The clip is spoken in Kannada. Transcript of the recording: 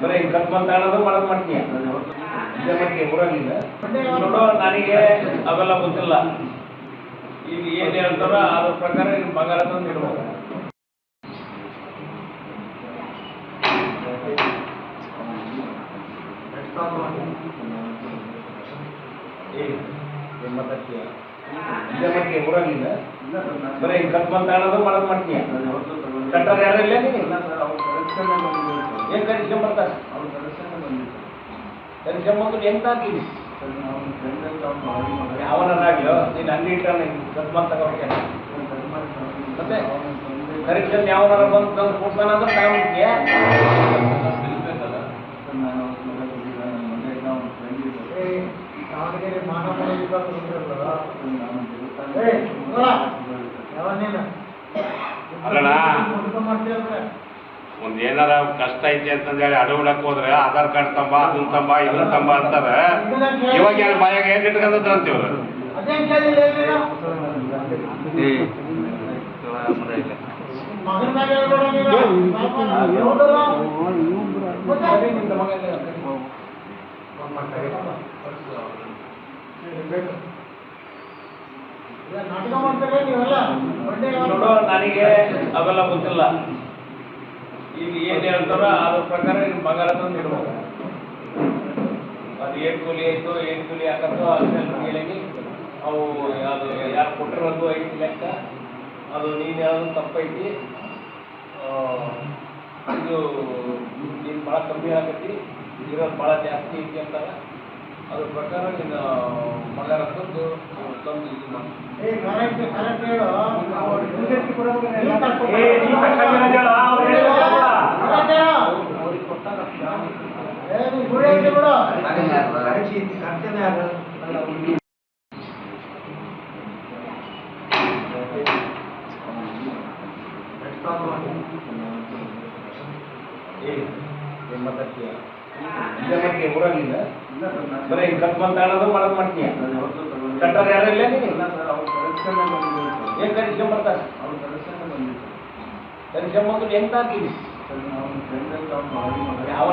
ಬರೀ ಕತ್ ಮಾತಾಡೋದು ಮಾಡೋದು ಮಾಡ್ತೀಯ ಇದೇ ಮಾಡ್ತೀಯ ಊರಾಗಿಲ್ಲ ನೋಡು. ನನಗೆ ಅವೆಲ್ಲ ಗೊತ್ತಿಲ್ಲ. ಈಗ ಏನು ಹೇಳ್ತಾರೋ ಅದ್ರ ಪ್ರಕಾರ ನೀನು ಬಂಗಾರ ತಂದು ಇಡ್ಬೋದು. ಮಾತಾಡ್ತೀಯ ಇದೇ ಮಾಡ್ತೀಯ ಊರಾಗಿಲ್ಲ ಬರೀ ಕತ್ ಮಾತಾಡೋದು ಮಾಡೋದು ಮಾಡ್ತೀಯ. ಕಟ್ಟೋದು ಯಾರು ಇಲ್ಲ ನೀನು ಏನು ಕರಿಸ್ಕೊಂಬರ್ತಾರೆ? ಕರಿಸ್ಕೊಂಬಂದು ಹೆಂಗೆ ತಾಂತೀವಿ ಯಾವನಾಗ್ಲೋ ನೀನು ಅಂಗಡಿ ಇಟ್ಟಾನೆ ಕತ್ಮಂತ ತಗೋಕೆ ಮತ್ತೆ ಕರಿಸ್ಕೊಂಡು ಯಾವನಾರ ಬಂದು ತಂದು ಕೊಡ್ತಾನಂದ್ರೆ ತಗೊಂಡ್ಬಿಡ್ತೀಯ. ಅಲ್ಲಣ್ಣ ಒಂದ್ ಏನಾರ ಕಷ್ಟ ಐತಿ ಅಂತಂದೇಳಿ ಅಡವಿಡಕ್ ಹೋದ್ರೆ ಆಧಾರ್ ಕಾರ್ಡ್ ತಂಬ ಅದನ್ನ ತಂಬ ಇದನ್ನ ತಂಬ ಅಂತಾರೆ. ಇವಾಗ ಏನ್ ಬಾಯಾಗ ಏನ್ ಇಟ್ಕೊಂಡ್ರ ಅಂತೀವ್ರ ನೋಡು. ನನಗೆ ಅವೆಲ್ಲ ಗೊತ್ತಿಲ್ಲ. ಈಗ ಏನು ಹೇಳ್ತಾರೋ ಅದ್ರ ಪ್ರಕಾರ ನೀನು ಬಂಗಾರ ತಂದು ಇಡ್ಬೋದು. ಅದು ಏನು ಕೂಲಿ ಆಯಿತು ಏನು ಕೂಲಿ ಹಾಕೋದು ಅದನ್ನೆಲ್ಲ ಕೇಳಿ ಅವು ಅದು ಯಾರು ಕೊಟ್ಟಿರೋದು ಐತಿ ಲೆಕ್ಕ. ಅದು ನೀನು ಯಾವುದು ತಪ್ಪೈತಿ, ಇದು ನೀನು ಭಾಳ ಕಮ್ಮಿ ಆಗತ್ತಿ, ಇರೋದು ಭಾಳ ಜಾಸ್ತಿ ಐತಿ ಅಂತಾರೆ. ಅದ್ರ ಪ್ರಕಾರ ನೀನು ಬಂಗಾರ ತಂದು ಇದು ಮಾಡಿ. ಮಾತಾಡ್ತೀಯ ಇದೇ ಮಾಡ್ತೀಯ ಊರಾಗಿಲ್ಲ ಬರೀ ಕತ್ ಮಾತಾಡೋದು ಮಾಡೋದು ಮಾಡ್ತೀಯ. ಕಟ್ಟೋದು ಯಾರು ಇಲ್ಲ ನೀನು ಏನು ಕರಿಸ್ಕೊಂಬರ್ತಾರೆ? ಕರಿಸ್ಕೊಂಬಂದು ಹೆಂಗೆ ತಾಂತೀವಿ ಯಾವ